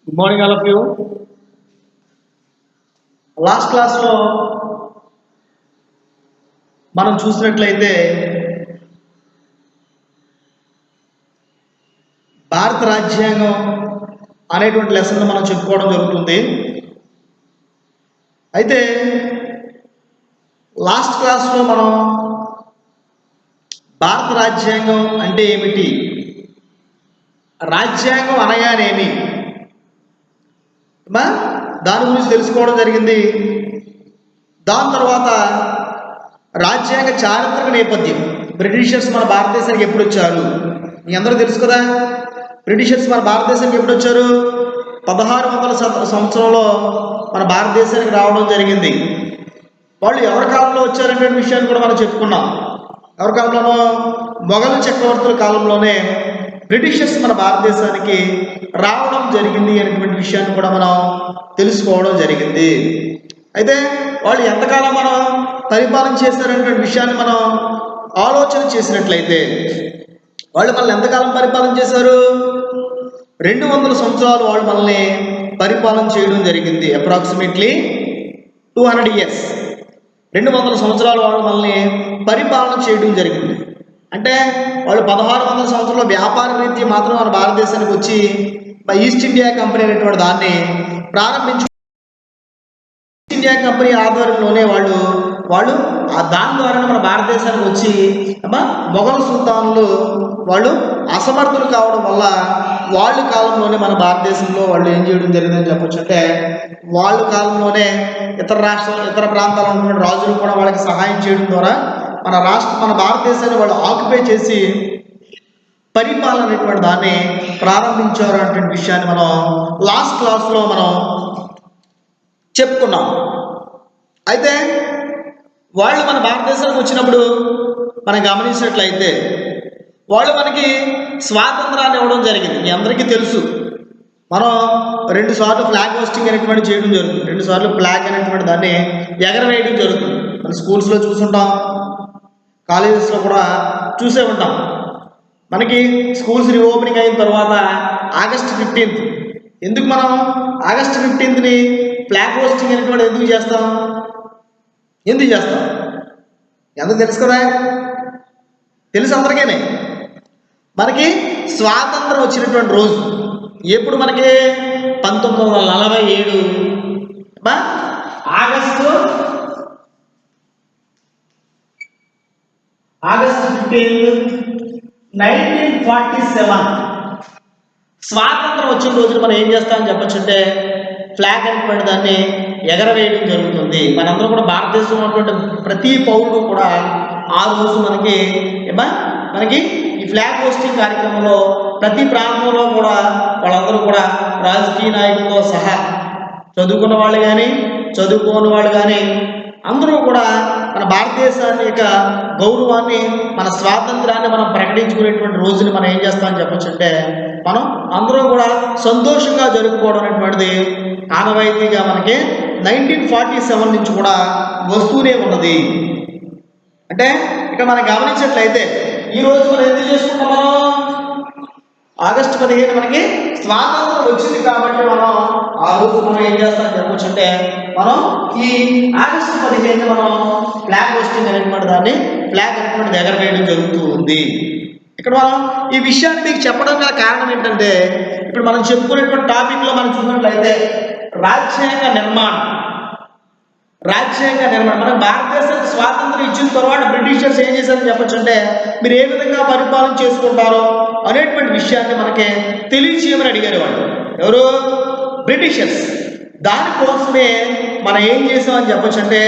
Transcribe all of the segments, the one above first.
Good morning all of you. Last క్లాస్లో మనం చూసినట్లయితే భారత రాజ్యాంగం అనేటువంటి లెసన్ మనం చెప్పుకోవడం జరుగుతుంది. అయితే లాస్ట్ క్లాస్లో మనం భారత రాజ్యాంగం అంటే ఏమిటి, రాజ్యాంగం అనగానేమి దాని గురించి తెలుసుకోవడం జరిగింది. దాని తర్వాత రాజ్యాంగ చారిత్రక నేపథ్యం, బ్రిటిషర్స్ మన భారతదేశానికి ఎప్పుడు వచ్చారు మీ అందరూ తెలుసు కదా. బ్రిటిషర్స్ మన భారతదేశానికి ఎప్పుడు వచ్చారు? 1600 సంవత్సరంలో మన భారతదేశానికి రావడం జరిగింది. వాళ్ళు ఎవరి కాలంలో వచ్చారనే విషయాన్ని కూడా మనం చెప్పుకున్నాం. ఎవరి కాలంలోనో మొఘల్ చక్రవర్తుల కాలంలోనే బ్రిటిషర్స్ మన భారతదేశానికి రావడం జరిగింది అనేటువంటి విషయాన్ని కూడా మనం తెలుసుకోవడం జరిగింది. అయితే వాళ్ళు ఎంతకాలం మనం పరిపాలన చేశారనేటువంటి విషయాన్ని మనం ఆలోచన చేసినట్లయితే వాళ్ళు మనల్ని ఎంతకాలం పరిపాలన చేశారు? 200 సంవత్సరాలు వాళ్ళు మనల్ని పరిపాలన చేయడం జరిగింది. అప్రాక్సిమేట్లీ 200 years, 200 సంవత్సరాలు వాళ్ళు మనల్ని పరిపాలన చేయడం జరిగింది. అంటే వాళ్ళు 1600 సంవత్సరంలో వ్యాపార రీతి మాత్రం మన భారతదేశానికి వచ్చి ఈస్ట్ ఇండియా కంపెనీ అనేటువంటి దాన్ని ప్రారంభించు. ఈస్ట్ ఇండియా కంపెనీ ఆధ్వర్యంలోనే వాళ్ళు దాని ద్వారా మన భారతదేశానికి వచ్చి మొఘల్ సుల్తాన్లు వాళ్ళు అసమర్థులు కావడం వల్ల వాళ్ళ కాలంలోనే మన భారతదేశంలో వాళ్ళు ఏం చేయడం జరిగిందని చెప్పొచ్చు. అంటే వాళ్ళ కాలంలోనే ఇతర రాష్ట్రాలు, ఇతర ప్రాంతాల్లో ఉన్నటువంటి రాజులు కూడా వాళ్ళకి సహాయం చేయడం ద్వారా మన భారతదేశాన్ని వాళ్ళు ఆక్యుపై చేసి పరిపాలన అనేటువంటి దాన్ని ప్రారంభించారు అనేటువంటి విషయాన్ని మనం లాస్ట్ క్లాస్లో మనం చెప్పుకున్నాం. అయితే వాళ్ళు మన భారతదేశానికి వచ్చినప్పుడు మనం గమనించినట్లయితే వాళ్ళు మనకి స్వాతంత్రాన్ని ఇవ్వడం జరిగింది. మీ అందరికీ తెలుసు, మనం 2 సార్లు ఫ్లాగ్ హోస్టింగ్ అనేటువంటి చేయడం జరుగుతుంది. 2 సార్లు ఫ్లాగ్ అనేటువంటి దాన్ని ఎగరవేయడం జరుగుతుంది. మన స్కూల్స్లో చూసుంటాం, కాలేజెస్లో కూడా చూసే ఉంటాం. మనకి స్కూల్స్ రీఓపెనింగ్ అయిన తర్వాత ఆగస్ట్ 15th, ఎందుకు మనం ఆగస్ట్ 15th ఫ్లాగ్ హోస్టింగ్ అనేటువంటి ఎందుకు చేస్తాం? ఎందుకు తెలుసు కదా, తెలుసు అందరికీనే. మనకి స్వాతంత్రం వచ్చినటువంటి రోజు ఎప్పుడు? మనకి 1947 ఆగస్టు 15, 1947 స్వాతంత్రం వచ్చిన రోజున మనం ఏం చేస్తామని చెప్పొచ్చు అంటే ఫ్లాగ్ అనేటువంటి దాన్ని ఎగరవేయడం జరుగుతుంది. మనందరూ కూడా భారతదేశంలో ఉన్నటువంటి ప్రతి పౌరుడు కూడా ఆ రోజు మనకి ఈ ఫ్లాగ్ హోస్టింగ్ కార్యక్రమంలో ప్రతి ప్రాంతంలో కూడా వాళ్ళందరూ కూడా రాజకీయ నాయకులతో సహా చదువుకున్న వాళ్ళు కానీ చదువుకోని వాళ్ళు కానీ అందరూ కూడా మన భారతదేశాన్ని యొక్క గౌరవాన్ని, మన స్వాతంత్రాన్ని మనం ప్రకటించుకునేటువంటి రోజుని మనం ఏం చేస్తామని చెప్పొచ్చు అంటే మనం అందరూ కూడా సంతోషంగా జరుపుకోవడం అనేటువంటిది ఆనవాయితీగా మనకి 1947 నుంచి కూడా వస్తూనే ఉన్నది. అంటే ఇక్కడ మనం గమనించినట్లయితే ఈ రోజు మనం ఎందుకు చేసుకుంటాం? మనం ఆగస్టు 15 మనకి స్వాతంత్రం వచ్చింది కాబట్టి మనం ఆ రోజు మనం ఏం చేస్తామని చెప్పొచ్చు అంటే మనం ఈ ఆగస్టు 15 మనం ఫ్లాగ్ హోస్టింగ్ అనేటువంటి దాన్ని ఫ్లాగ్ అనేటువంటి ఎగరవేయడం జరుగుతూ ఉంది. ఇక్కడ మనం ఈ విషయాన్ని మీకు చెప్పడం గల కారణం ఏంటంటే ఇప్పుడు మనం చెప్పుకునేటువంటి టాపిక్లో మనం చూసినట్లయితే రాజ్యాంగ నిర్మాణం. మన భారతదేశానికి స్వాతంత్రం ఇచ్చిన తర్వాత బ్రిటిషర్స్ ఏం చేశారని చెప్పొచ్చు అంటే మీరు ఏ విధంగా పరిపాలన చేసుకుంటారో అనేటువంటి విషయాన్ని మనకి తెలియచేయమని అడిగారు వాళ్ళు. ఎవరు? బ్రిటిషర్స్. దానికోసమే మనం ఏం చేసామని చెప్పొచ్చు అంటే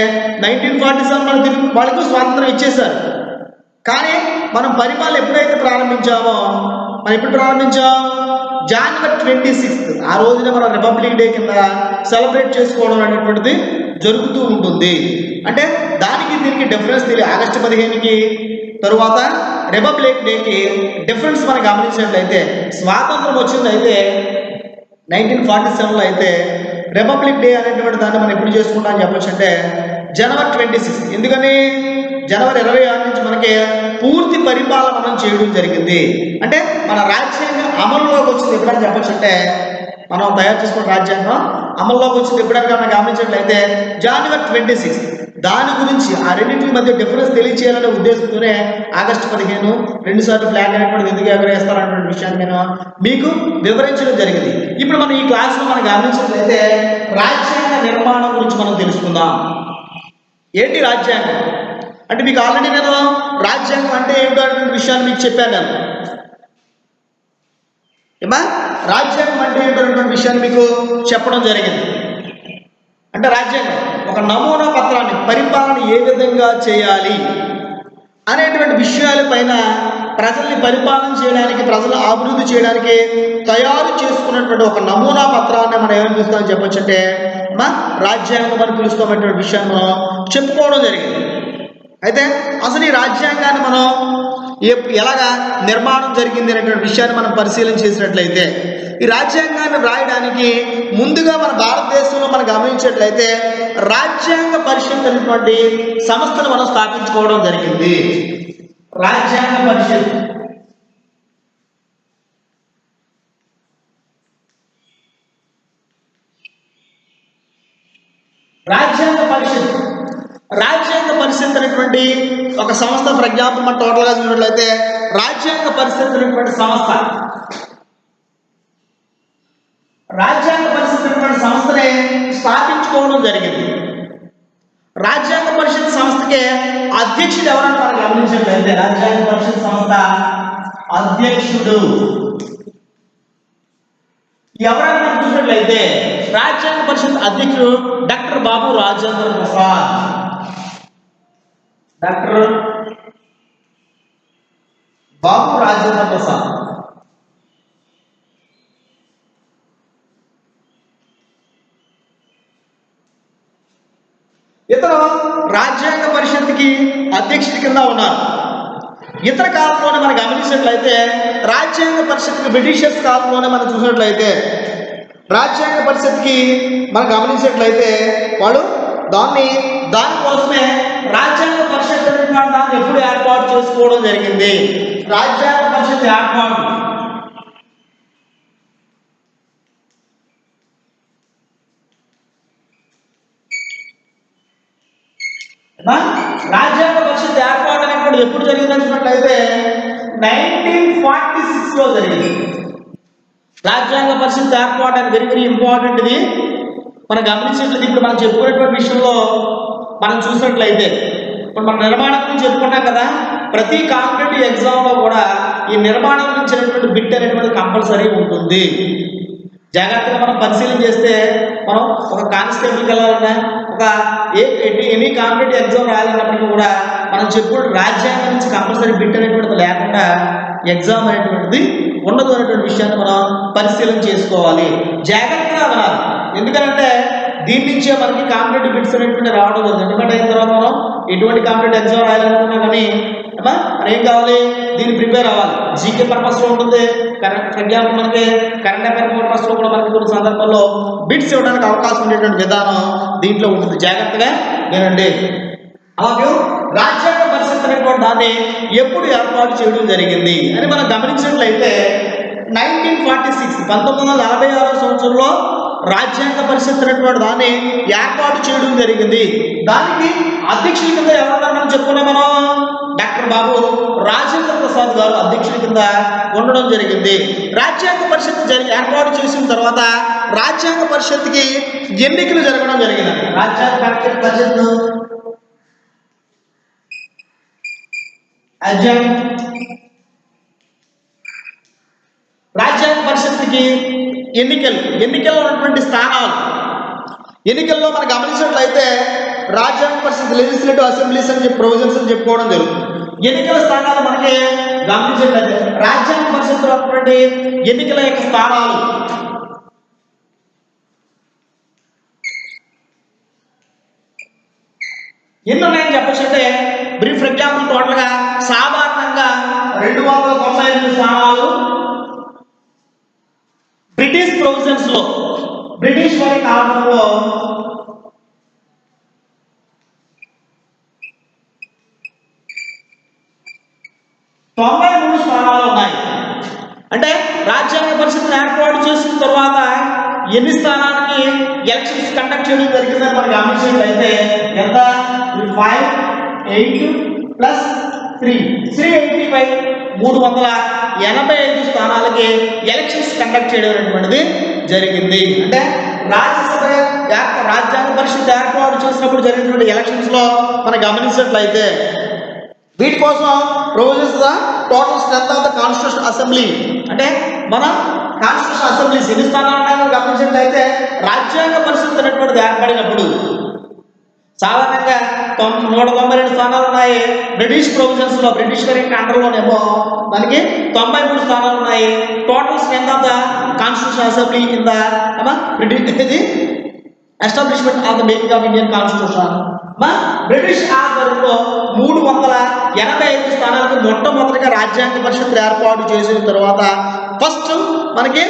1947 మనకి వాళ్ళకు స్వాతంత్రం ఇచ్చేశారు. కానీ మనం పరిపాలన ఎప్పుడైతే ప్రారంభించామో ఎప్పుడు ప్రారంభించాం? January 26th ఆ రోజున మనం రిపబ్లిక్ డే కింద సెలబ్రేట్ చేసుకోవడం అనేటువంటిది జరుగుతూ ఉంటుంది. అంటే దానికి దీనికి డిఫరెన్స్ తెలియదు. ఆగస్టు 15కి తరువాత రిపబ్లిక్ డేకి డిఫరెన్స్ మనం గమనించినట్లయితే స్వాతంత్రం వచ్చింది అయితే 1947లో అయితే రిపబ్లిక్ డే అనేటువంటి దాన్ని మనం ఎప్పుడు చేసుకుంటామని చెప్పొచ్చు అంటే January 26. ఎందుకని? January 26 నుంచి మనకి పూర్తి పరిపాలన మనం చేయడం జరిగింది. అంటే మన రాజ్యాంగం అమలులోకి వచ్చింది ఎప్పుడని చెప్పొచ్చు అంటే మనం తయారు చేసుకున్న రాజ్యాంగం అమల్లోకి వచ్చింది ఎప్పుడైనా మనం గమనించినట్లయితే January 26. దాని గురించి ఆ రెండింటి మధ్య డిఫరెన్స్ తెలియచేయాలనే ఉద్దేశంతోనే August 15 రెండుసార్లు ఫ్లాగ్ అనేటువంటి ఎందుకు ఎగరేస్తారనేటువంటి విషయాన్ని నేను మీకు వివరించడం జరిగింది. ఇప్పుడు మనం ఈ క్లాస్లో మనం గమనించినట్లయితే రాజ్యాంగ నిర్మాణం గురించి మనం తెలుసుకుందాం. ఏంటి రాజ్యాంగం అంటే మీకు ఆల్రెడీ నేను రాజ్యాంగం అంటే ఏమిటో అనేటువంటి విషయాన్ని మీకు చెప్పాను. నేను ఏమా రాజ్యాంగం అంటే ఏంటనేటువంటి విషయాన్ని మీకు చెప్పడం జరిగింది. అంటే రాజ్యాంగం ఒక నమూనా పత్రాన్ని పరిపాలన ఏ విధంగా చేయాలి అనేటువంటి విషయాలపైన ప్రజల్ని పరిపాలన చేయడానికి ప్రజలు అభివృద్ధి చేయడానికి తయారు చేసుకున్నటువంటి ఒక నమూనా పత్రాన్ని మనం ఏమని పిలుస్తామని చెప్పొచ్చు అంటే రాజ్యాంగం అని పిలుస్తామనేటువంటి విషయాన్ని మనం చెప్పుకోవడం జరిగింది. అయితే అసలు ఈ రాజ్యాంగాన్ని మనం ఎలాగా నిర్మాణం జరిగింది అనేటువంటి విషయాన్ని మనం పరిశీలన చేసినట్లయితే ఈ రాజ్యాంగాన్ని వ్రాయడానికి ముందుగా మన భారతదేశంలో మనం గమనించినట్లయితే రాజ్యాంగ పరిషత్ అనేటువంటి సంస్థను మనం స్థాపించుకోవడం జరిగింది. రాజ్యాంగ పరిషత్ రాజ్యాంగ పరిషత్ అనేటువంటి ఒక సంస్థ. ఫర్ ఎగ్జాంపుల్ మనం టోటల్గా చూసినట్లయితే రాజ్యాంగ పరిషత్ అనేటువంటి సంస్థనే స్థాపించుకోవడం జరిగింది. రాజ్యాంగ పరిషత్ సంస్థకే అధ్యక్షుడు ఎవరని మనం గమనించినట్లయితే రాజ్యాంగ పరిషత్ సంస్థ అధ్యక్షుడు ఎవరని మనం చూసినట్లయితే రాజ్యాంగ పరిషత్ అధ్యక్షుడు డాక్టర్ బాబు రాజేంద్ర ప్రసాద్. డాక్టర్ బాబు రాజేంద్ర ప్రసాద్ ఇతను రాజ్యాంగ పరిషత్కి అధ్యక్షుడి కింద ఉన్నారు. ఇతర కాలంలోనే మనం గమనించినట్లయితే రాజ్యాంగ పరిషత్కి బ్రిటిషర్స్ కాలంలోనే మనం చూసినట్లయితే రాజ్యాంగ పరిషత్కి మనం గమనించినట్లయితే వాళ్ళు దానికోసమే రాజ్యాంగ పరిషత్ దాన్ని ఎప్పుడు ఏర్పాటు చేసుకోవడం జరిగింది. రాజ్యాంగ పరిషత్ ఏర్పాటు అనేటువంటి ఎప్పుడు జరిగిందన్నట్లయితే 1946లో జరిగింది. రాజ్యాంగ పరిషత్ ఏర్పాటు అని వెరీ వెరీ ఇంపార్టెంట్. ఇది మనం గమనించినట్లయితే ఇప్పుడు మనం చెప్పుకునేటువంటి విషయంలో మనం చూసినట్లయితే ఇప్పుడు మన నిర్మాణం గురించి చెప్పుకున్నాం కదా. ప్రతి కాంపిటేటివ్ ఎగ్జామ్లో కూడా ఈ నిర్మాణం గురించి అనేటువంటి బిట్ అనేటువంటి కంపల్సరీ ఉంటుంది. జాగ్రత్తగా మనం పరిశీలన చేస్తే మనం ఒక కానిస్టేబుల్కి వెళ్ళాలన్నా ఒక ఎనీ కాంపిటేటివ్ ఎగ్జామ్ రాయాలన్నప్పటికీ కూడా మనం చెప్పుడు రాజ్యాంగం నుంచి కంపల్సరీ బిట్ అనేటువంటిది లేకుండా ఎగ్జామ్ అనేటువంటిది ఉండదు అనేటువంటి విషయాన్ని మనం పరిశీలన చేసుకోవాలి. జాగ్రత్తగా వినాలి. ఎందుకంటే దీని నుంచే మనకి కాంపిటేటివ్ బిట్స్ అనేటువంటి రావడం జరుగుతుంది. ఎందుకంటే అయిన తర్వాత మనం ఎటువంటి కాంపిటేటివ్ ఎగ్జామ్ రాయాలనుకున్నా కానీ మనం ఏం కావాలి, దీన్ని ప్రిపేర్ అవ్వాలి. జీకే పర్పస్లో ఉంటుంది. ఫర్ ఎగ్జాంపుల్ మనకి కరెంట్ అఫైర్ పర్పస్లో కూడా మనకి కొన్ని సందర్భాల్లో బిట్స్ ఇవ్వడానికి అవకాశం ఉండేటువంటి విధానం దీంట్లో ఉంటుంది. జాగ్రత్తగా వినండి. అలాగే రాజ్యాంగ పరిషత్ అనేటువంటి దాన్ని ఎప్పుడు ఏర్పాటు చేయడం జరిగింది అని మనం గమనించినట్లయితే 1946 సంవత్సరంలో రాజ్యాంగ పరిషత్ అనేటువంటి దాన్ని ఏర్పాటు చేయడం జరిగింది. దానికి అధ్యక్షుల కింద ఎవరన్నా చెప్పుకున్నాం మనం డాక్టర్ బాబు రాజేంద్ర ప్రసాద్ గారు అధ్యక్షుల కింద ఉండడం జరిగింది. రాజ్యాంగ పరిషత్ ఏర్పాటు చేసిన తర్వాత రాజ్యాంగ పరిషత్కి ఎన్నికలు జరగడం జరిగింది. రాజ్యాంగ పరిషత్కి ఎన్నికల్లో ఉన్నటువంటి స్థానాలు ఎన్నికల్లో మనం గమనించినట్లయితే రాజ్యాంగ పరిషత్ లెజిస్లేటివ్ అసెంబ్లీస్ అని చెప్పి ప్రొవిజన్స్ అని చెప్పుకోవడం జరుగుతుంది. ఎన్నికల స్థానాలు మనకి గమనించినట్లయితే రాజ్యాంగ పరిషత్తులో ఉన్నటువంటి ఎన్నికల యొక్క స్థానాలు ఎన్ని ఉన్నాయని చెప్పొచ్చంటే బ్రీఫ్ ఎగ్జాంపుల్ టోటల్గా సాధారణంగా 298 స్థానాలు బ్రిటిష్ ప్రొవిజన్స్ లో బ్రిటిష్ వారి కాలంలో 93 స్థానాలు ఉన్నాయి. అంటే రాజ్యాంగ పరిషత్తును ఏర్పాటు చేసిన తర్వాత ఎన్ని స్థానానికి ఎలక్షన్స్ కండక్ట్ చేయడం జరిగిందని మనం గమనించినట్లయితే ఎంత 5 8 ప్లస్ 385 385 స్థానాలకి ఎలక్షన్స్ కండక్ట్ చేయడం అనేటువంటిది జరిగింది. అంటే రాజ్యసభ రాజ్యాంగ పరిషత్ ఏర్పాటు చేసినప్పుడు జరిగినటువంటి ఎలక్షన్స్ లో మనం గమనించినట్లయితే వీటి కోసం provisions the total strength of the constitution assembly, అంటే మన కాన్స్టిట్యూషన్ అసెంబ్లీస్ ఎన్ని స్థానాలు గమనించినట్లయితే రాజ్యాంగ పరిషత్ అనేటువంటిది ఏర్పడినప్పుడు సాధారణంగా 192 స్థానాలు ఉన్నాయి. బ్రిటిష్ ప్రొవిజన్స్ లో బ్రిటిష్ అండర్లోనేమో మనకి 93 స్థానాలు ఉన్నాయి. Total strength of the constitution assembly in the British establishment of the making of Indian constitution British ఆధ్వర్యంలో 385 స్థానాలకు మొట్టమొదటిగా రాజ్యాంగ పరిషత్ ఏర్పాటు చేసిన తర్వాత ఫస్ట్ మనకి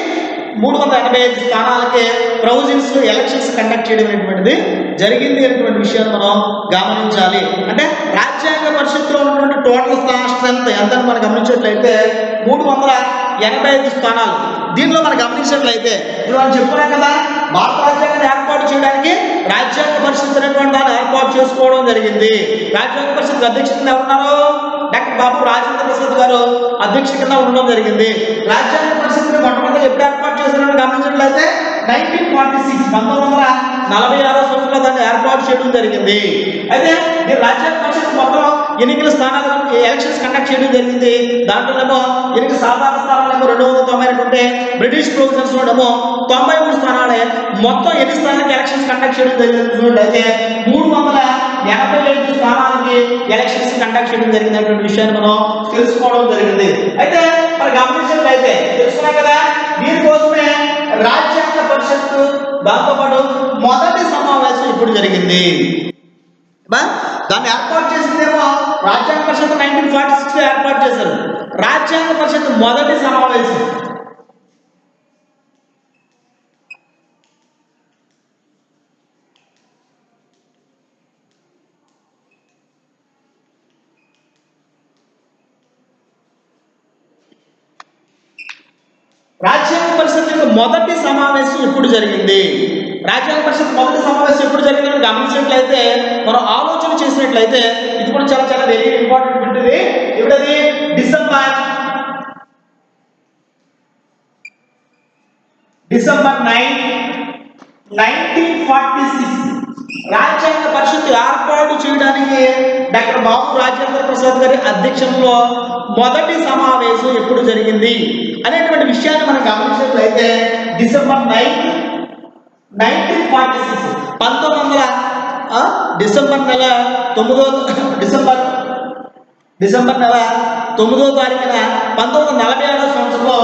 385 స్థానాలకే ప్రొవిజన్స్ ఎలక్షన్స్ కండక్ట్ చేయడం అనేటువంటిది జరిగింది అనేటువంటి విషయాన్ని మనం గమనించాలి. అంటే రాజ్యాంగ పరిషత్తులో ఉన్నటువంటి టోటల్ స్ట్రెంత్ ఎంత మనం గమనించినట్లయితే 385 స్థానాలు. దీనిలో మనం గమనించినట్లయితే ఇప్పుడు మనం చెప్పుకున్నాం కదా, భారత రాజ్యాంగాన్ని ఏర్పాటు చేయడానికి రాజ్యాంగ పరిషత్ అనేటువంటి దాన్ని ఏర్పాటు చేసుకోవడం జరిగింది. రాజ్యాంగ పరిషత్ అధ్యక్షతన ఎవరున్నారు? డాక్టర్ బాబు రాజేంద్ర ప్రసాద్ గారు అధ్యక్ష కింద ఉండడం జరిగింది. రాజ్యాంగ పరిషత్ని మొట్టమొదటి ఎప్పుడు ఏర్పాటు చేశారని గమనించినట్లయితే 1946 సంవత్సరంలో దాన్ని ఏర్పాటు చేయడం జరిగింది. అయితే ఈ రాజ్యాంగ పరిషత్ మొత్తం ఎన్నికల స్థానాలు ఎలక్షన్స్ కండక్ట్ చేయడం జరిగింది. దాంట్లోనేమో ఎన్నికల సాధారణ స్థానాలేమో 290 ఉంటే బ్రిటిష్ ప్రొవిజన్స్ లోనేమో 93 స్థానాలే. మొత్తం ఎన్ని స్థానాలకు ఎలక్షన్స్ కండక్ట్ చేయడం జరిగింది అయితే 385 స్థానాలకి ఎలక్షన్స్ కండక్ట్ చేయడం జరిగినటువంటి విషయాన్ని మనం తెలుసుకోవడం జరిగింది. అయితే మరి గమనించినట్లయితే తెలుసుకున్నాం కదా, దీనికోసమే రాజ్యాంగ పరిషత్తు దాంతోపాటు మొదటి సమావేశం ఇప్పుడు జరిగింది. దాన్ని ఏర్పాటు చేసిందేమో రాజ్యాంగ పరిషత్ 1946 ఏర్పాటు చేశారు. రాజ్యాంగ పరిషత్ మొదటి సమావేశం రాజ్యాంగ పరిషత్ యొక్క మొదటి సమావేశం ఎప్పుడు జరిగింది? రాజ్యాంగ పరిషత్ మొదటి సమావేశం ఎప్పుడు జరిగిందని గమనించినట్లయితే మనం ఆలోచన చేసినట్లయితే ఇది కూడా చాలా చాలా వెరీ ఇంపార్టెంట్ ఉంటుంది. ఇప్పుడది డిసెంబర్ 9, 1946 రాజ్యాంగ పరిషత్ ఏర్పాటు చేయడానికి డాక్టర్ బాబు రాజేంద్ర ప్రసాద్ గారి అధ్యక్షతలో మొదటి సమావేశం ఎప్పుడు జరిగింది అనేటువంటి విషయాన్ని మనం గమనించినట్లయితే డిసెంబర్ 9, 1946 డిసెంబర్ నెల 9వ తారీఖున 1946 సంవత్సరంలో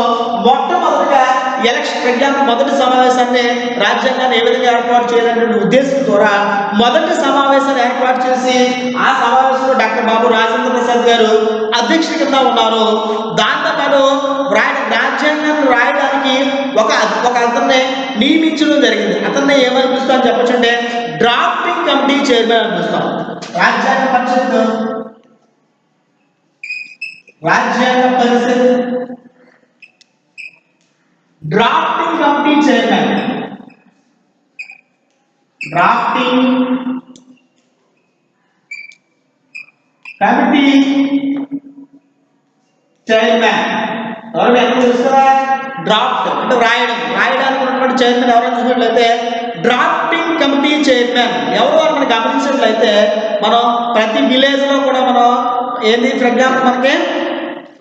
మొట్టమొదటిగా ఎలక్షన్ మొదటి సమావేశాన్ని రాజ్యాంగాన్ని ఏ విధంగా ఏర్పాటు చేయాలనే ఉద్దేశం ద్వారా మొదటి సమావేశాన్ని ఏర్పాటు చేసి ఆ సమావేశంలో డాక్టర్ బాబు రాజేంద్ర ప్రసాద్ గారు అధ్యక్ష కింద ఉన్నారు. దాంతోపాటు రాజ్యాంగాన్ని రాయడానికి ఒక అతన్ని నియమించడం జరిగింది. అతన్ని ఏమని పిలుస్తాం చెప్పచ్చు అంటే డ్రాఫ్టింగ్ కమిటీ చైర్మన్ అని పిలుస్తాం. రాజ్యాంగ పరిషత్ డ్రాఫ్టింగ్ కమిటీ చైర్మన్ ఎవరు ఎంత చూస్తారా? డ్రాఫ్ట్ అంటే రాయడానికి ఉన్నటువంటి చైర్మన్ ఎవరైనా చూసినట్లయితే డ్రాఫ్టింగ్ కమిటీ చైర్మన్ ఎవరు అని మనం గమనించినట్లయితే మనం ప్రతి విలేజ్ లో కూడా మనం ఏంది ఫర్ ఎగ్జాంపుల్ మనకి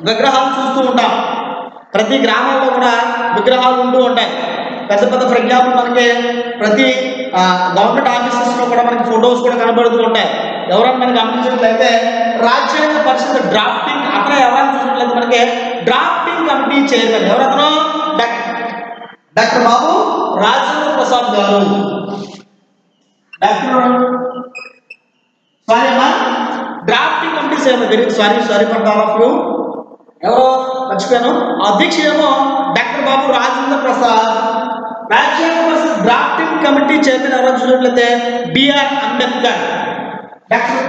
విగ్రహాలు చూస్తూ ఉంటాం. ప్రతి గ్రామాల్లో కూడా విగ్రహాలు ఉంటూ ఉంటాయి. పెద్ద ఫర్ ఎగ్జాంపుల్ మనకి ప్రతి గవర్నమెంట్ ఆఫీసెస్ లో కూడా మనకి ఫొటోస్ కూడా కనబడుతూ ఉంటాయి. ఎవరైనా మనం గమనించినట్లయితే రాజ్యాంగ పరిషత్ డ్రాఫ్టింగ్ అతను ఎవరైనా చూసినట్లయితే మనకి డ్రాఫ్టింగ్ కమిటీ చైర్మన్ ఎవరతను doctor Babu Rajendra Prasad garu. Drafting committee chairman very sorry for all of you. ఎవరో మర్చిపోయాను. అధ్యక్షుడేమో డాక్టర్ బాబు రాజేంద్ర ప్రసాద్. రాజ్యాంగ పరిషత్ డ్రాఫ్టింగ్ కమిటీ చైర్మన్ ఎవరో చూసినట్లయితే B R Ambedkar. Doctor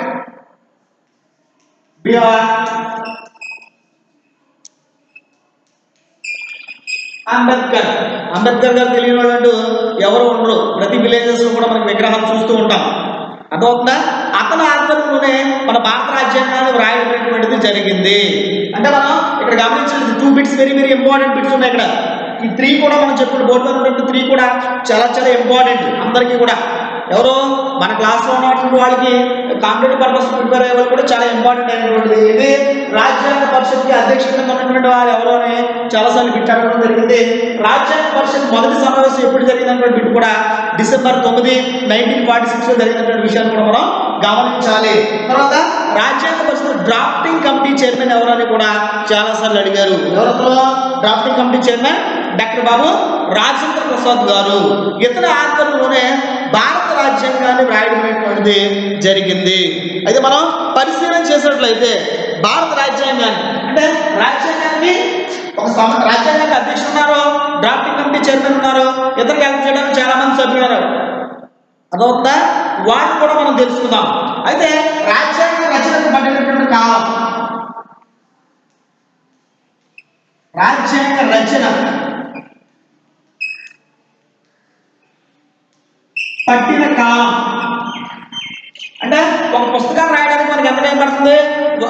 B R Ambedkar. Ambedkar garu తెలియని వాళ్ళు ఎవరు ఉండరు. ప్రతి విలేజెస్ లో కూడా మనకి విగ్రహాలు చూస్తూ ఉంటాం. అర్థమవుతుందా? అతని ఆధ్వర్యంలోనే మన భారత రాజ్యాంగాన్ని వ్రాయబడినటువంటిది జరిగింది. అంటే మనం ఇక్కడ గమనించాలి, 2 bits very very important bits ఉన్నాయి ఇక్కడ. ఈ 3 కూడా మనం చెప్పుకుంటే బోర్డు మీద ఉన్నటువంటి 3 కూడా చాలా చాలా ఇంపార్టెంట్ అందరికీ కూడా. ఎవరు మన క్లాస్లో ఉన్నటువంటి వాళ్ళకి కాంపిటేటివ్ పర్పస్ ప్రిపేర్ అయ్యే వాళ్ళు కూడా చాలా ఇంపార్టెంట్ అయినటువంటిది. ఇది రాజ్యాంగ పరిషత్కి అధ్యక్షుడిగా ఉన్నటువంటి వారు ఎవరు అని చాలాసార్లు బిట్ అడగడం జరిగింది. రాజ్యాంగ పరిషత్ మొదటి సమావేశం ఎప్పుడు జరిగినటువంటి బిట్ కూడా డిసెంబర్ 9, 1946 జరిగినటువంటి విషయాన్ని కూడా మనం గమనించాలి. తర్వాత రాజ్యాంగ పరిషత్ డ్రాఫ్టింగ్ కమిటీ చైర్మన్ ఎవరని కూడా చాలాసార్లు అడిగారు. ఎవరో drafting committee chairman doctor Babu Rajendra Prasad గారు. ఇతర ఆధ్వర్యంలోనే భారత రాజ్యాంగాన్ని వ్రాయడమైనటువంటిది జరిగింది. అయితే మనం పరిశీలన చేసినట్లయితే భారత రాజ్యాంగాన్ని అంటే రాజ్యాంగానికి రాజ్యాంగానికి అధ్యక్షుడు ఉన్నారు, డ్రాఫ్టింగ్ కమిటీ చైర్మన్ ఉన్నారు, ఇతరులకు హెల్ప్ చేయడానికి చాలా మంది సభ్యులు ఉన్నారు. అదవుతుందా? వాటిని కూడా మనం తెలుసుకుందాం. అయితే రాజ్యాంగ రచనకు పట్టినటువంటి కాలం, రాజ్యాంగ రచన పట్టిన కాలం అంటే ఒక పుస్తకాన్ని రాయడానికి మనకి ఎంత టైం పడుతుంది?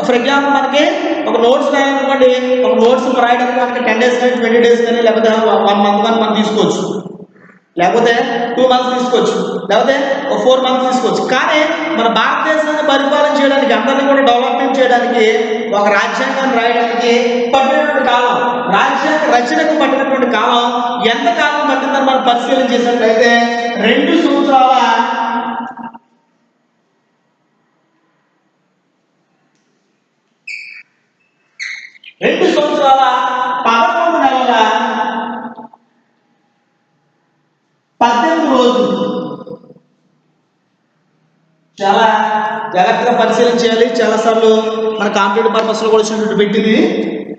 ఫర్ ఎగ్జాంపుల్ మనకి ఒక నోట్స్ రాయాలనుకోండి, ఒక నోట్స్ రాయడానికి మనకి 10 days కానీ 20 days కానీ లేకపోతే 1 month కానీ మనం తీసుకోవచ్చు, లేకపోతే 2 months తీసుకోవచ్చు, లేకపోతే 4 months తీసుకోవచ్చు. కానీ మన భారతదేశాన్ని పరిపాలన చేయడానికి, అందరినీ కూడా డెవలప్మెంట్ చేయడానికి, ఒక రాజ్యాంగాన్ని రాయడానికి పట్టినటువంటి కాలం, రాజ్యాంగ రచనకు పట్టినటువంటి కాలం ఎంత కాలం పట్టిందని మనం పరిశీలన చేసినట్లయితే 2 సంవత్సరాల 11 నెలల 18 రోజులు. చాలా జాగ్రత్తగా పరిశీలన చేయాలి. చాలాసార్లు మన కాంపిటేటివ్ పర్పస్లో కూడా వచ్చినట్టు పెట్టింది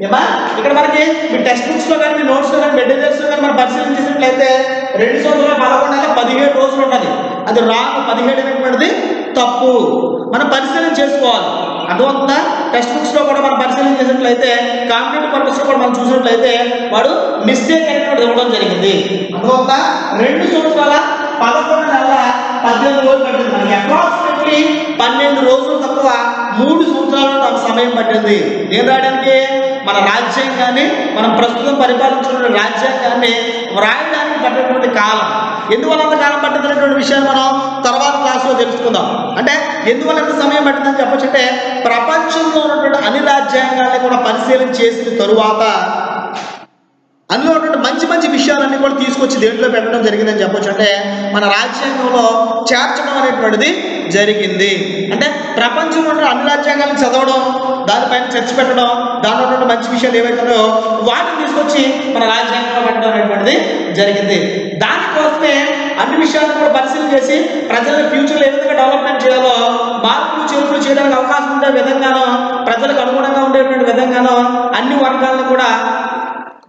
ఏమా. ఇక్కడ మనకి మీ టెక్స్ట్ బుక్స్ లో కానీ మీ నోట్స్ లో కానీ మెటీరియల్స్ లో కానీ మనం పరిశీలన చేసినట్లయితే 2 సంవత్సరాల 11 నెలల 17 రోజులు ఉన్నది. అది రాంగ్. 17 అనేటువంటిది తప్పు. మనం పరిశీలన చేసుకోవాలి. అర్థమవుతుందా? టెక్స్ట్ బుక్స్ లో కూడా మనం పరిశీలన చేసినట్లయితే, కాంపిటేటివ్ పర్పస్ లో కూడా మనం చూసినట్లయితే వాడు మిస్టేక్ అయినటువంటి ఇవ్వడం జరిగింది. అర్థమవుతుందా? 2 సంవత్సరాల 11 నెలల 18 రోజులు పట్టింది. మనకి అప్రాక్సిమేట్లీ 12 రోజులు తక్కువ 3 సంవత్సరాలు నాకు సమయం పట్టింది. నేను రాయడానికి, మన రాజ్యాంగాన్ని, మనం ప్రస్తుతం పరిపాలించిన రాజ్యాంగాన్ని వ్రాయడానికి పట్టినటువంటి కాలం. ఎందువల్ల అంత కాలం పట్టిందనేటువంటి విషయాన్ని మనం తర్వాత క్లాస్లో తెలుసుకుందాం. అంటే ఎందువల్ల ఎంత సమయం పట్టిందని చెప్పొచ్చు అంటే, ప్రపంచంలో ఉన్నటువంటి అన్ని రాజ్యాంగాన్ని కూడా పరిశీలన చేసిన తరువాత అందులో ఉన్నటువంటి మంచి మంచి విషయాలన్నీ కూడా తీసుకొచ్చి దేంట్లో పెట్టడం జరిగిందని చెప్పొచ్చు. అంటే మన రాజ్యాంగంలో చేర్చడం అనేటువంటిది జరిగింది. అంటే ప్రపంచంలో ఉన్న అన్ని రాజ్యాంగాలను చదవడం, దానిపైన చర్చ పెట్టడం, దాంట్లో ఉన్నటువంటి మంచి విషయాలు ఏవైతున్నాయో వాటిని తీసుకొచ్చి మన రాజ్యాంగంలో పెట్టడం అనేటువంటిది జరిగింది. దానికోసమే అన్ని విషయాలను కూడా పరిశీలన చేసి ప్రజల ఫ్యూచర్లో ఏ విధంగా డెవలప్మెంట్ చేయాలో, మార్పులు చేర్పులు చేయడానికి అవకాశం ఉండే విధంగానో, ప్రజలకు అనుగుణంగా ఉండేటువంటి విధంగానో అన్ని వర్గాలను కూడా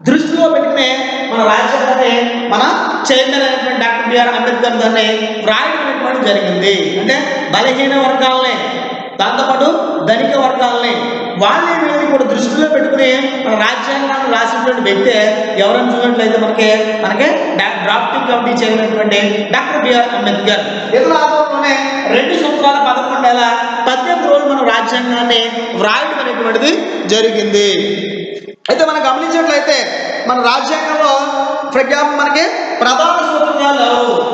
దృష్టిలో పెట్టుకునే మన రాజ్యాంగాన్ని మన చైర్మన్ అయినటువంటి డాక్టర్ బిఆర్ అంబేద్కర్ దాన్ని వ్రాయడం అనేటువంటి జరిగింది. అంటే బలహీన వర్గాలని, దాంతోపాటు ధనిక వర్గాలని, వాళ్ళని కూడా దృష్టిలో పెట్టుకుని మన రాజ్యాంగాన్ని రాసినటువంటి వ్యక్తి ఎవరైనా చూసినట్లయితే మనకి drafting committee chairman doctor B R Ambedkar. ఇతర ఆధ్వర్యంలోనే 2 సంవత్సరాల 11 నెలల 18 రోజులు మన రాజ్యాంగాన్ని వ్రాయడం అనేటువంటిది జరిగింది. అయితే మనం గమనించినట్లయితే మన రాజ్యాంగంలో ఫర్ ఎగ్జాంపుల్ మనకి ప్రధాన సూత్రధారులు,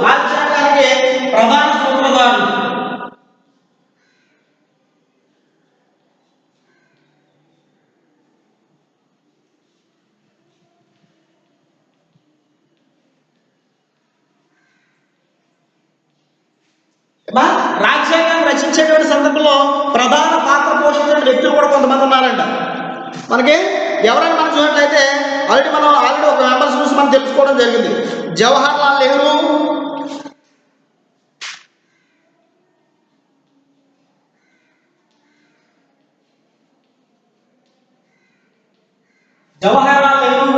రాజ్యాంగానికి ప్రధాన సూత్రధారులు రాజ్యాంగాన్ని రచించేటువంటి సందర్భంలో ప్రధాన పాత్ర పోషించిన వ్యక్తులు కూడా కొంతమంది ఉన్నారంట. మనకి ఎవరైనా మనం చూసినట్లయితే ఆల్రెడీ ఒక మెంబర్స్ చూసి మనం తెలుసుకోవడం జరిగింది. జవహర్ లాల్ నెహ్రూ,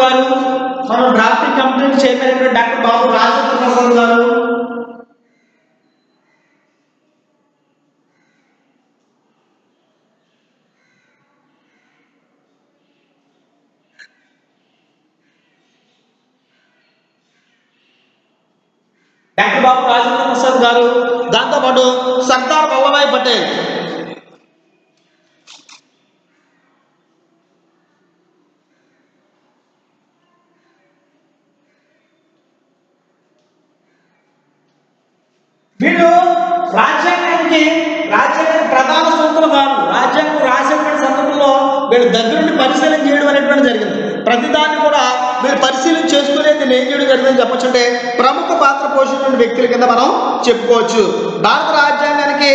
గారు, మనం drafting committee chairman doctor Babu Rajendra Prasad గారు, డాక్టర్ బాబు రాజేంద్ర ప్రసాద్ గారు, దాంతోపాటు సర్దార్ వల్లభాయ్ పటేల్. వీళ్ళు రాజ్యాంగానికి ప్రధాన సూత్రధారులు. రాజ్యాంగం రాసేటువంటి సందర్భంలో వీళ్ళు దగ్గరుండి పరిశీలన చేయడం అనేటువంటి జరిగింది. ప్రతిదాన్ని కూడా వీళ్ళు పరిశీలన చేసుకునే దీన్ని ఏం చేయడం జరిగిందని చెప్పొచ్చు అంటే ప్రముఖ పాత్ర పోషించిన వ్యక్తుల కింద మనం చెప్పుకోవచ్చు. భారత రాజ్యాంగానికి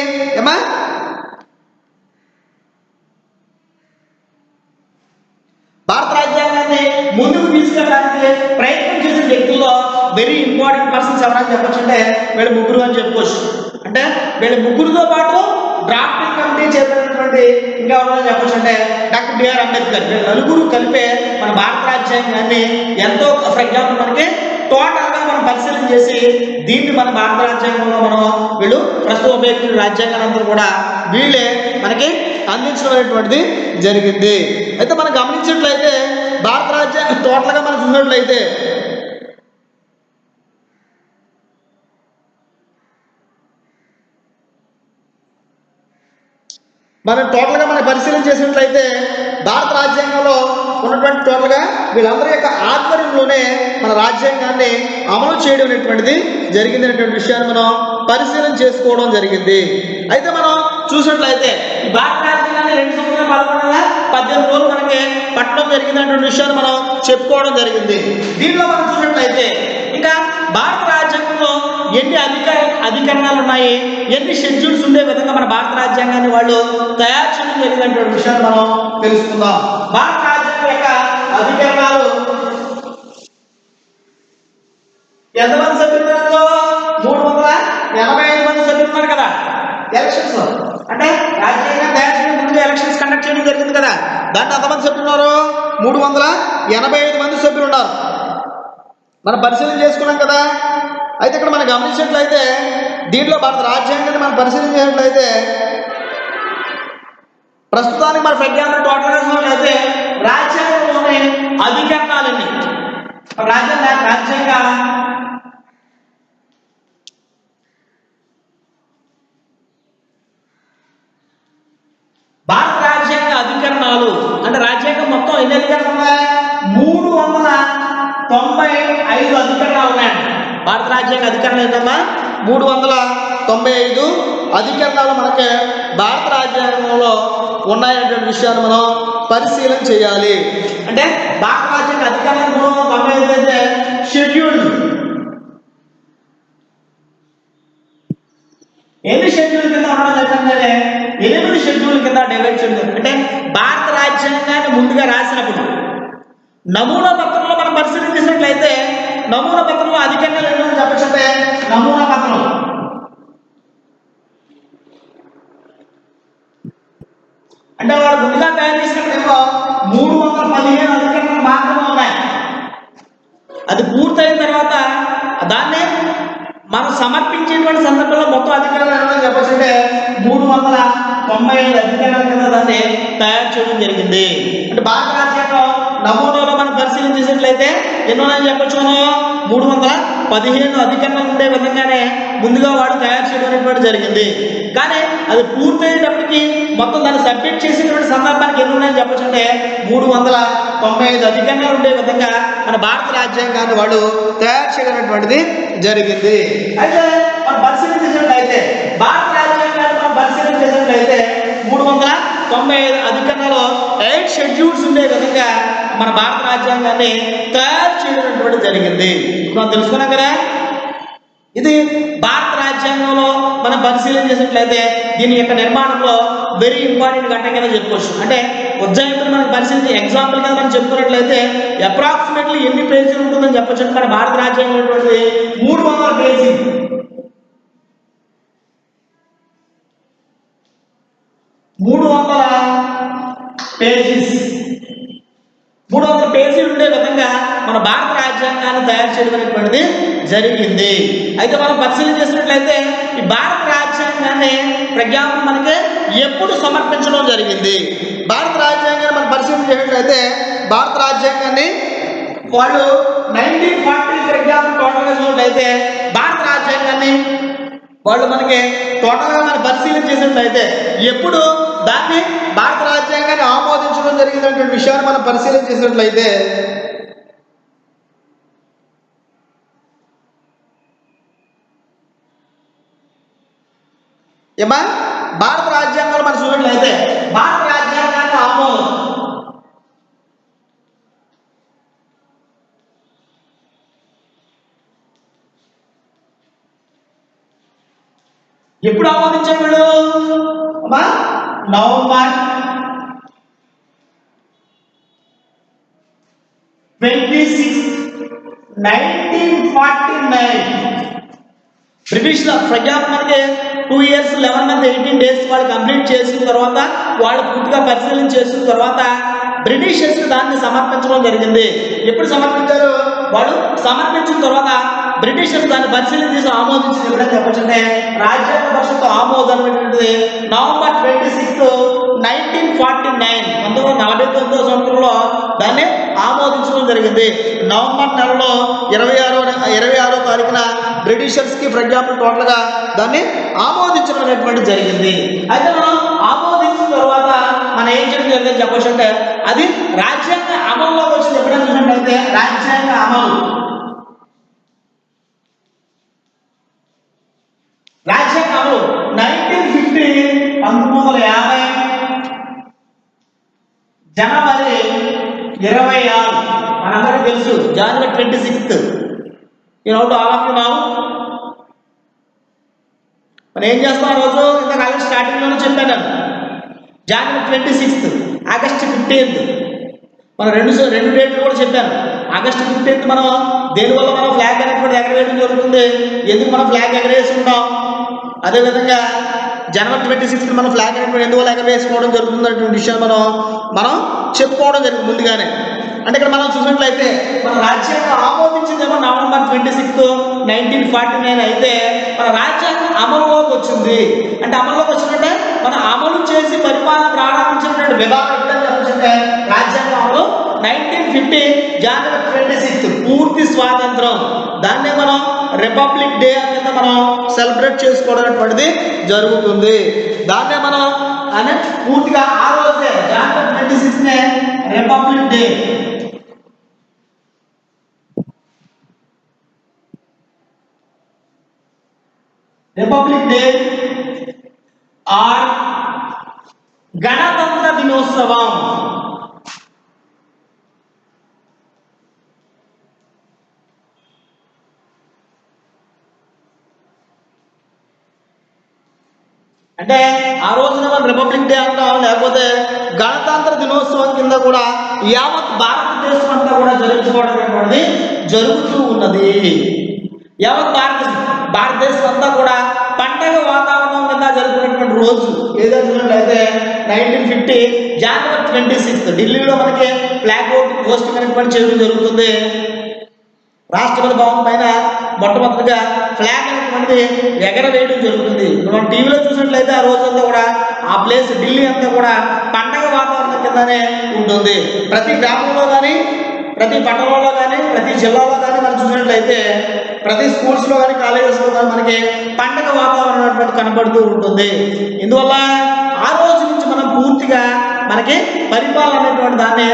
భారత రాజ్యాంగాన్ని ముందుకు తీసుకెళ్ళడానికి ప్రయత్నం చేసిన వ్యక్తుల్లో వెరీ ఇంపార్టెంట్ పర్సన్స్ ఎవరని చెప్పొచ్చు అంటే వీళ్ళ ముగ్గురు అని చెప్పుకోవచ్చు. అంటే వీళ్ళ ముగ్గురుతో పాటు డ్రాఫ్టింగ్ కమిటీ చేసినటువంటి ఇంకా ఎవరైనా చెప్పొచ్చు అంటే డాక్టర్ బిఆర్ అంబేద్కర్. వీళ్ళ నలుగురు కలిపే మన భారత రాజ్యాంగాన్ని ఎంతో, ఫర్ ఎగ్జాంపుల్ మనకి టోటల్గా మనం పరిశీలన చేసి దీన్ని మన భారత రాజ్యాంగంలో మనం వీళ్ళు ప్రస్తుతం ఉపయోగించిన రాజ్యాంగాన్ని అంతా కూడా వీళ్ళే మనకి అందించడం అనేటువంటిది జరిగింది. అయితే మనం గమనించినట్లయితే భారత రాజ్యాంగం టోటల్గా మనం చూసినట్లయితే మనం పరిశీలన చేసినట్లయితే భారత రాజ్యాంగంలో ఉన్నటువంటి టోటల్గా వీళ్ళందరి యొక్క ఆధ్వర్యంలోనే మన రాజ్యాంగాన్ని అమలు చేయడం అనేటువంటిది జరిగింది అనేటువంటి విషయాన్ని మనం పరిశీలన చేసుకోవడం జరిగింది. అయితే మనం చూసినట్లయితే ఈ భారత రాజ్యాంగాన్ని 2018 రోజులు మనకి పట్టడం జరిగింది అనేటువంటి విషయాన్ని మనం చెప్పుకోవడం జరిగింది. దీనిలో మనం చూసినట్లయితే ఇంకా భారత రాజ్యాంగంలో ఎన్ని అధికరణాలు ఉన్నాయి, ఎన్ని షెడ్యూల్స్ ఉండే విధంగా మన భారత రాజ్యాంగాన్ని వాళ్ళు తయారు చేయడం జరిగినటువంటి విషయాన్ని మనం తెలుసుకుందాం. భారత రాజ్యాంగం యొక్క అధికరణాలు ఎంతమంది సభ్యులు ఉన్నారు? 385 మంది సభ్యులు ఉన్నారు కదా. ఎలక్షన్స్ అంటే రాజ్యాంగం తయారు చేయడం ముందు ఎలక్షన్స్ కండక్ట్ చేయడం జరిగింది కదా. దాంట్లో ఎంతమంది సభ్యులు ఉన్నారు? 385 మంది సభ్యులు ఉన్నారు. మనం పరిశీలన చేసుకున్నాం కదా. అయితే ఇక్కడ మనం గమనించినట్లయితే దీంట్లో భారత రాజ్యాంగాన్ని మనం పరిశీలన చేసినట్లయితే ప్రస్తుతానికి మన ప్రజ్ఞానం టోటల్గా చూసినట్లయితే రాజ్యాంగంలోని అధికరణాలన్నీ రాజ్యాంగ భారత రాజ్యాంగ అధికరణాలు అంటే రాజ్యాంగం మొత్తం ఎన్ని అధికరణాలు ఉన్నాయి? 395 అధికరణాలు ఉన్నాయండి. భారత రాజ్యాంగ అధికరణలు ఏంటమ్మా? 395 అధికరణాలు మనకి భారత రాజ్యాంగంలో ఉన్నాయనేటువంటి విషయాన్ని మనం పరిశీలన చేయాలి. అంటే భారత రాజ్యాంగ అధికరణం 395 అయితే షెడ్యూల్ ఎన్ని షెడ్యూల్ కింద ఉండడం జరిగిందంటే 8 షెడ్యూల్ కింద డివైడ్ చేయడం. అంటే భారత రాజ్యాంగాన్ని ముందుగా రాసినప్పుడు నమూనా పత్రంలో మనం పరిశీలన చేసినట్లయితే నమూనా పత్రంలో అధికంగా ఏమని చెప్పచ్చంటే నమూనా పత్రం అంటే వాడు ముందుగా తయారు చేసినప్పుడేమో 315 అధికరణలు మాత్రమే ఉన్నాయి. అది పూర్తయిన తర్వాత దాన్నే మనం సమర్పించేటువంటి సందర్భంలో మొత్తం అధికరణలు ఏమని చెప్పచ్చంటే 395 అధికరణల కింద దాన్ని తయారు చేయడం జరిగింది. అంటే భారత రాజ్యాంగం నమూనాలో మనం పరిశీలన చేసినట్లయితే ఎన్నో చెప్పచ్చు, 315 అధికరణలు ఉండే విధంగానే ముందుగా వాడు తయారు చేయడం అనేటువంటి జరిగింది. కానీ అది పూర్తయ్యేటప్పటికి మొత్తం దాన్ని సబ్మిట్ చేసినటువంటి సందర్భానికి ఎన్ని ఉన్నాయని చెప్పచ్చు అంటే 395 అధికరణలు ఉండే విధంగా మన భారత రాజ్యాంగాన్ని వాడు తయారు చేయడమైనటువంటిది జరిగింది. అయితే మనం పరిశీలన చేసినట్లయితే భారత రాజ్యాంగాన్ని మనం పరిశీలన చేసినట్లయితే 395 అధికరణలో 8 షెడ్యూల్స్ ఉండే విధంగా మన భారత రాజ్యాంగాన్ని తయారు చేయడం జరిగింది. మనం తెలుసుకున్నాం కదా. ఇది భారత రాజ్యాంగంలో మనం పరిశీలన చేసినట్లయితే దీని యొక్క నిర్మాణంలో వెరీ ఇంపార్టెంట్ ఘట్టం కింద చెప్పుకోవచ్చు. అంటే ఉజ్జాయింపులు మనం పరిశీలించి ఎగ్జాంపుల్ కింద మనం చెప్పుకున్నట్లయితే అప్రాక్సిమేట్లీ ఎన్ని పేజీలు ఉంటుందని చెప్పొచ్చు. మన భారత రాజ్యాంగం 300 పేజీలు. 300 పేజీలు ఉండే విధంగా మన భారత రాజ్యాంగాన్ని తయారు చేయడం అనేటువంటిది జరిగింది. అయితే మనం పరిశీలన చేసినట్లయితే ఈ భారత రాజ్యాంగాన్ని ప్రజ్ఞాపన మనకి ఎప్పుడు సమర్పించడం జరిగింది? భారత రాజ్యాంగాన్ని మనం పరిశీలన చేసినట్లయితే భారత రాజ్యాంగాన్ని వాళ్ళు 1940 ప్రజ్ఞాపన టోటల్గా చూసినట్లయితే భారత రాజ్యాంగం రాజ్యాంగాన్ని వాళ్ళు మనకి టోటల్గా మనం పరిశీలన చేసినట్లయితే ఎప్పుడు దాన్ని భారత రాజ్యాంగాన్ని ఆమోదించడం జరిగినటువంటి విషయాన్ని మనం పరిశీలన చేసినట్లయితే ఏమా భారత రాజ్యాంగంలో మనం చూసినట్లయితే భారత రాజ్యాంగాన్ని ఆమోదం ఎప్పుడు ఆమోదించారు వీళ్ళు నవంబర్ 26, 1949 బ్రిటిష్ ప్రజాప్ మనకి 2 years 11 months 18 days వాళ్ళు కంప్లీట్ చేసిన తర్వాత వాళ్ళు పూర్తిగా పరిశీలన చేసిన తర్వాత బ్రిటిషర్స్ దాన్ని సమర్పించడం జరిగింది. ఎప్పుడు సమర్పించారు? వాళ్ళు సమర్పించిన తర్వాత బ్రిటిషర్స్ దాన్ని పరిశీలన చేసి ఆమోదించింది ఎప్పుడైనా చెప్పొచ్చంటే రాజ్యాంగ పరిషత్ ఆమోదం అనేటువంటిది నవంబర్ 26, 1949 1949 సంవత్సరంలో దాన్ని ఆమోదించడం జరిగింది. నవంబర్ నెలలో 26వ తారీఖున బ్రిటిషర్స్కి ప్రజ్ఞాపన టోటల్గా దాన్ని ఆమోదించడం అనేటువంటి జరిగింది. అయితే మనం ఆమోదించిన తర్వాత మనం ఏం చేయడం జరిగింది చెప్పొచ్చు అంటే అది రాజ్యాంగ అమలులో వచ్చింది. ఎప్పుడైనా చూసినట్లయితే రాజ్యాంగ అమలు 1950 1950 జనవరి 26 మనందరికీ తెలుసు. జనవరి 26 ఆల్ ఆఫ్ యూ నౌ మనం ఏం చేస్తాం ఆ రోజు ఇంతకు ఆగస్ట్ స్టార్టింగ్లోనే చెప్పాను నేను. జనవరి 26, ఆగస్ట్ 15 మనం రెండు డేట్లు కూడా చెప్పాను. ఆగస్ట్ 15 మనం దేనివల్ల మనం ఫ్లాగ్ అనేటువంటి ఎగరవేయడం జరుగుతుంది, ఎందుకు మనం ఫ్లాగ్ ఎగరేసుకుంటాం. అదేవిధంగా జనవరి 26 మనం ఫ్లాగ్ అనేటువంటి ఎందువల్ల ఎగరవేసుకోవడం జరుగుతుంది అనేటువంటి విషయాన్ని మనం చెప్పుకోవడం జరిగింది ముందుగానే. అంటే ఇక్కడ మనం చూసినట్లయితే మన రాజ్యాంగం ఆమోదించిందేమో నవంబర్ 26, 1949 అయితే మన రాజ్యాంగం అమలులోకి వచ్చింది. అంటే అమలులోకి వచ్చినట్టే మనం అమలు చేసి పరిపాలన ప్రారంభించినటువంటి విధానం ఎప్పుడైనా చెప్పొచ్చంటే రాజ్యాంగం అమలు 1950 జనవరి 26 పూర్తి స్వాతంత్రం. దాన్నే మనం రిపబ్లిక్ డే కింద మనం సెలబ్రేట్ చేసుకోవడం అనేటువంటిది జరుగుతుంది. దాన్నే మనం పూర్తిగా ఆ రోజే జనవరి 26 republic day. Republic day or గణతంత్ర దినోత్సవం. అంటే ఆ రోజున మనం రిపబ్లిక్ డే అంటాం, లేకపోతే గణతంత్ర దినోత్సవం కింద కూడా యావత్ భారతదేశం అంతా కూడా జరుపుకోవడం అనేటువంటిది జరుగుతూ ఉన్నది. యావత్ భారతదేశం అంతా కూడా పండగ వాతావరణం కింద జరుపుకునేటువంటి రోజు ఏదైతే 1950 జనవరి 26 ఢిల్లీలో మనకి ఫ్లాగ్ పోస్టింగ్ అనేటువంటి చేయడం జరుగుతుంది. రాష్ట్రపతి భవన్ పైన మొట్టమొదటిగా ఫ్లాగ్ అనేటువంటిది ఎగరవేయడం జరుగుతుంది. మనం టీవీలో చూసినట్లయితే ఆ రోజంతా కూడా ఆ ప్లేస్ ఢిల్లీ అంతా కూడా పండగ వాతావరణం కిందనే ఉంటుంది. ప్రతి గ్రామంలో కానీ, ప్రతి పట్టణంలో కానీ, ప్రతి జిల్లాలో కానీ మనం చూసినట్లయితే ప్రతి స్కూల్స్లో కానీ, కాలేజెస్లో కానీ మనకి పండగ వాతావరణం అనేటువంటి కనబడుతూ ఉంటుంది. ఇందువల్ల ఆ రోజు నుంచి మనం పూర్తిగా మనకి పరిపాలన అనేటువంటి దాన్ని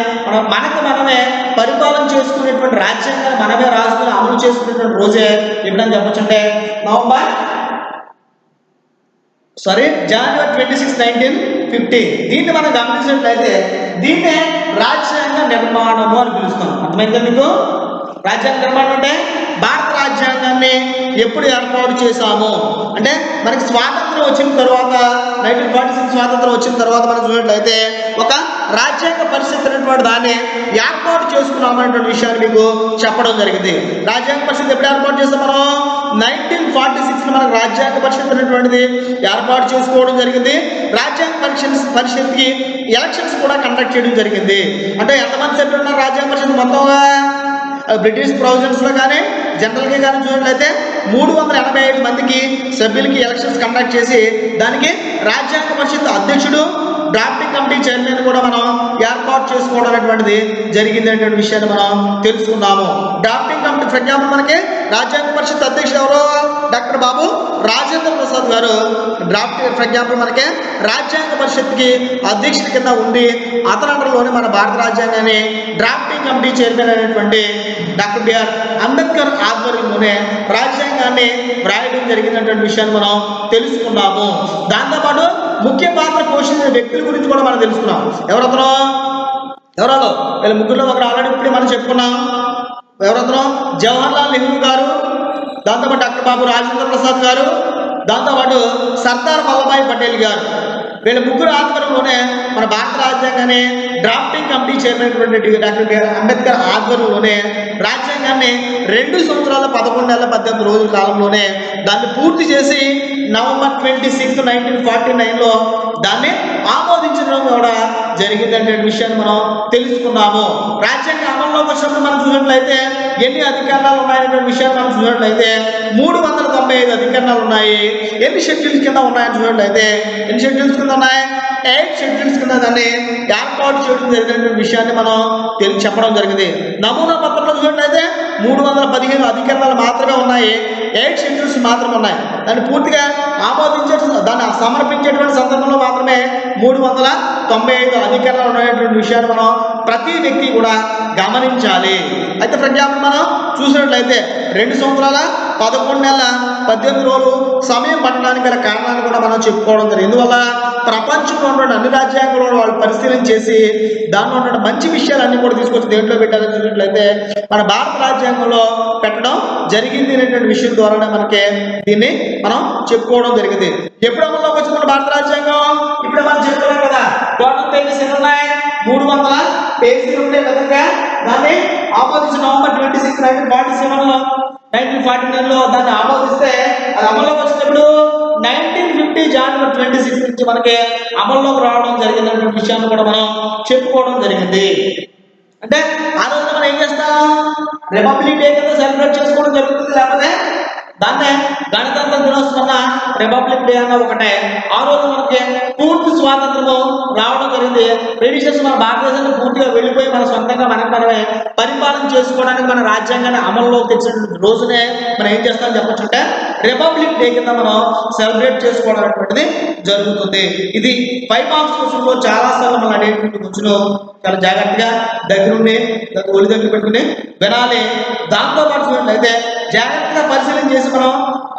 మనకు మనమే పరిపాలన చేసుకునేటువంటి రాజ్యాంగాన్ని మనమే రాసుకుని అమలు చేసుకునేటువంటి రోజే ఎప్పుడని చెప్పొచ్చంటే జనవరి 26, 1950. దీన్ని మనం గమనించినట్లయితే దీన్నే రాజ్యాంగ నిర్మాణము అని పిలుస్తాం. అర్థమైందా మీకు? రాజ్యాంగ నిర్మాణం అంటే భారత రాజ్యాంగాన్ని ఎప్పుడు ఏర్పాటు చేశాము అంటే మనకి స్వాతంత్రం వచ్చిన తర్వాత 1946 స్వాతంత్రం వచ్చిన తర్వాత మనం చూసినట్లయితే ఒక రాజ్యాంగ పరిషత్ అనేటువంటి దాన్ని ఏర్పాటు చేసుకున్నాం అనేటువంటి విషయాన్ని మీకు చెప్పడం జరిగింది. రాజ్యాంగ పరిషత్ ఎప్పుడు ఏర్పాటు చేస్తాం మనం 1946 మనకు రాజ్యాంగ పరిషత్ అనేటువంటిది ఏర్పాటు చేసుకోవడం జరిగింది. రాజ్యాంగ పరిషత్కి ఎలక్షన్స్ కూడా కండక్ట్ చేయడం జరిగింది. అంటే ఎంతమంది సభ్యులు ఉన్నారు రాజ్యాంగ పరిషత్ మొత్తంగా? బ్రిటిష్ ప్రొవిజన్స్లో కానీ జనరల్గా కానీ చూసినట్లయితే 385 మందికి సభ్యులకి ఎలక్షన్స్ కండక్ట్ చేసి దానికి రాజ్యాంగ పరిషత్ అధ్యక్షుడు, డ్రాఫ్టింగ్ కమిటీ చైర్మన్ కూడా మనం ఏర్పాటు చేసుకోవడం అనేటువంటిది జరిగింది అనేటువంటి విషయాన్ని మనం తెలుసుకున్నాము. డ్రాఫ్టింగ్ కమిటీ ప్రజ్ఞాపన మనకి రాజ్యాంగ పరిషత్ అధ్యక్షుడు ఎవరో డాక్టర్ బాబు రాజేంద్ర ప్రసాద్ గారు డ్రాఫ్ట్, ఫర్ ఎగ్జాంపుల్ మనకి రాజ్యాంగ పరిషత్కి అధ్యక్షుడి కింద ఉండి అతని అండర్లోనే మన భారత రాజ్యాంగాన్ని డ్రాఫ్టింగ్ కమిటీ చైర్మన్ అయినటువంటి డాక్టర్ బిఆర్ అంబేద్కర్ ఆధ్వర్యంలోనే రాజ్యాంగాన్ని వ్రాయడం జరిగినటువంటి విషయాన్ని మనం తెలుసుకున్నాము. దాంతోపాటు ముఖ్య పాత్ర పోషించిన వ్యక్తుల గురించి కూడా మనం తెలుసుకున్నాం. ఎవరో వీళ్ళ ముగ్గురులో ఒకరు ఆల్రెడీ ఇప్పుడే మనం చెప్పుకున్నాం. ఎవరో జవహర్లాల్ నెహ్రూ గారు, దాంతోపాటు డాక్టర్ బాబు రాజేంద్ర ప్రసాద్ గారు, దాంతోపాటు సర్దార్ వల్లభాయ్ పటేల్ గారు. వీళ్ళ ముగ్గురు ఆధ్వర్యంలోనే మన భారత రాజ్యాంగాన్ని drafting committee chairman doctor B R Ambedkar ఆధ్వర్యంలోనే రాజ్యాంగాన్ని 2 సంవత్సరాల 11 నెలల 18 రోజుల కాలంలోనే దాన్ని పూర్తి చేసి నవంబర్ 26, 1949లో దాన్ని ఆమోదించడం కూడా జరిగిందనే విషయాన్ని మనం తెలుసుకున్నాము. రాజ్యాంగ అమల్లోకి వచ్చినప్పుడు మనం చూసినట్లయితే ఎన్ని అధికరణాలు ఉన్నాయనే విషయాన్ని మనం చూసినట్లయితే 395 అధికరణాలు ఉన్నాయి. ఎన్ని షెడ్యూల్స్ కింద ఉన్నాయని చూసినట్లయితే ఎన్ని షెడ్యూల్స్ కింద ఉన్నాయి? 8 షెడ్యూల్స్ కింద దాన్ని ఏర్పాటు చేయడం జరిగిన విషయాన్ని మనం చెప్పడం జరిగింది. నమూనా పత్రంలో చూసినట్లయితే 315 అధికరణాలు మాత్రమే ఉన్నాయి. 8 షెడ్యూల్స్ మాత్రమే ఉన్నాయి. దాన్ని పూర్తిగా ఆమోదించే, దాన్ని సమర్పించేటువంటి సందర్భంలో మాత్రమే 395 అధికరణాలు ఉన్నటువంటి విషయాన్ని మనం ప్రతి వ్యక్తి కూడా గమనించాలి. అయితే ఫర్ ఎగ్జాంపుల్ మనం చూసినట్లయితే 2 సంవత్సరాల 11 నెలల 18 రోజులు సమయం పట్టడానికి గల కారణాన్ని కూడా మనం చెప్పుకోవడం జరిగింది. ఎందువల్ల ప్రపంచంలో ఉన్న అన్ని రాజ్యాంగాలను వాళ్ళు పరిశీలన చేసి దానిలో ఉన్న మంచి విషయాలన్నీ కూడా తీసుకొచ్చి దేంట్లో పెట్టాలని చూసినట్లయితే మన భారత రాజ్యాంగంలో పెట్టడం జరిగింది అనేటువంటి విషయం ద్వారానే మనకి దీన్ని మనం చెప్పుకోవడం జరిగింది. ఎప్పుడు అమల్లోకి వచ్చింది మన భారత రాజ్యాంగం? ఇప్పుడే మనం చెప్పుకోలేం కదా, టోటల్ పేజెస్ ఎన్ని ఉన్నాయి? 300 పేజీలు ఉండే విధంగా దాన్ని ఆమోదించి నవంబర్ 26, 1947లో 1949లో దాన్ని ఆమోదిస్తే అది అమల్లోకి వచ్చినప్పుడు 1950 జనవరి 26 నుంచి మనకి అమల్లోకి రావడం జరిగిందనే విషయాన్ని కూడా మనం చెప్పుకోవడం జరిగింది. అంటే ఆ రోజున మనం ఏం చేస్తాం? రిపబ్లిక్ డే కింద సెలబ్రేట్ చేసుకోవడం జరుగుతుంది. లేకపోతే దాన్నే గణతంత్ర దినోత్సవం, రిపబ్లిక్ డే అన్న ఒకటే. ఆ రోజు మనకి పూర్తి స్వాతంత్రము రావడం జరిగింది. బ్రిటిషర్స్ మన భారతదేశాన్ని పూర్తిగా వెళ్ళిపోయి మన సొంతంగా మనమే పరిపాలన చేసుకోవడానికి మన రాజ్యాంగాన్ని అమల్లోకి తెచ్చిన రోజునే మనం ఏం చేస్తామని చెప్పొచ్చు అంటే రిపబ్లిక్ డే కింద మనం సెలబ్రేట్ చేసుకోవడం అనేటువంటిది జరుగుతుంది. ఇది 5 మార్క్స్ క్వశ్చన్లో చాలాసార్లు మనం అనేటువంటి క్వశ్చన్ చాలా జాగ్రత్తగా దగ్గరుండి ఒలి దగ్గర పెట్టుకుని వినాలి. దాంతోపాటు చూసినట్లయితే జాగ్రత్తగా పరిశీలన చేసి మనం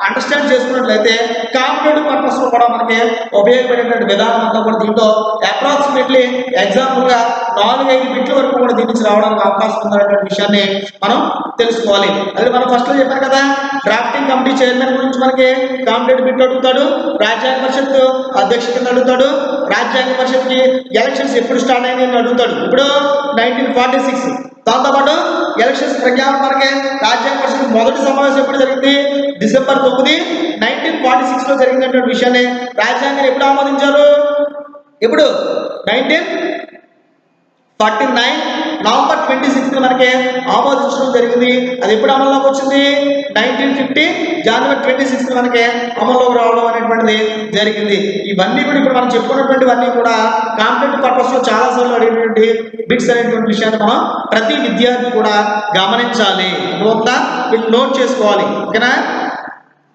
అండర్స్టాండ్ చేసుకున్నట్లయితే కాంపిటేటివ్ పర్పస్లో కూడా మనకి ఉపయోగపడేటువంటి విధానం అంతా కూడా దీంట్లో అప్రాక్సిమేట్లీ ఎగ్జాంపుల్గా 4-5 బిట్ల వరకు కూడా దీని నుంచి రావడానికి అవకాశం ఉందనేటువంటి విషయాన్ని మనం తెలుసుకోవాలి. అదే మనం ఫస్ట్లో చెప్పాను కదా, డ్రాఫ్టింగ్ కమిటీ చైర్మన్ గురించి మనకి కాంపిటేటివ్ బిట్ అడుగుతాడు, రాజ్యాంగ పరిషత్ అధ్యక్షుడిని అడుగుతాడు, రాజ్యాంగ పరిషత్కి ఎలక్షన్స్ ఎప్పుడు స్టార్ట్ అయింది అడుగుతాడు. ఇప్పుడు 1946. దాంతోపాటు ఎలక్షన్స్ ప్రజ్ఞాపన మనకి రాజ్యాంగ పరిషత్ మొదటి సమావేశం ఎప్పుడు జరిగింది? డిసెంబర్ 9, 1946లో జరిగినటువంటి విషయాన్ని రాజ్యాంగాన్ని ఎప్పుడు ఆమోదించారు? ఇప్పుడు 1949 నవంబర్ 26 మనకి ఆమోదించడం జరిగింది. అది ఎప్పుడు అమల్లోకి వచ్చింది? 1950 జనవరి 26 మనకి అమల్లోకి రావడం అనేటువంటిది జరిగింది. ఇవన్నీ కూడా ఇప్పుడు మనం చెప్పుకున్నటువంటివన్నీ కూడా కాంపిటేటివ్ పర్పస్లో చాలాసార్లు అడిగినటువంటి బిట్స్ అనేటువంటి విషయాన్ని మనం ప్రతి విద్యార్థి కూడా గమనించాలి. వీళ్ళు నోట్ చేసుకోవాలి. ఓకేనా?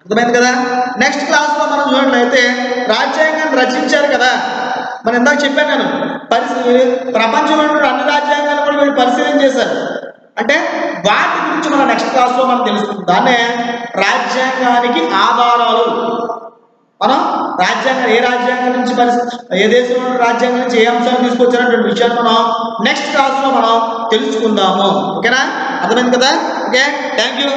అర్థమైంది కదా? నెక్స్ట్ క్లాస్లో మనం చూసినట్లయితే రాజ్యాంగాన్ని రచించారు కదా, మనం ఇందాక చెప్పాను నేను, ప్రపంచంలో అన్ని రాజ్యాంగాలను కూడా వీళ్ళు పరిశీలన చేశారు. అంటే వాటి గురించి మన నెక్స్ట్ క్లాస్లో మనం తెలుసుకుంటాం. దాన్నే రాజ్యాంగానికి ఆధారాలు. మనం రాజ్యాంగం ఏ రాజ్యాంగం నుంచి ఏ దేశంలో రాజ్యాంగం నుంచి ఏ అంశాలు తీసుకొచ్చారనేటువంటి విషయాన్ని మనం నెక్స్ట్ క్లాస్లో మనం తెలుసుకుందాము. ఓకేనా? అర్థమైంది కదా? Okay, thank you.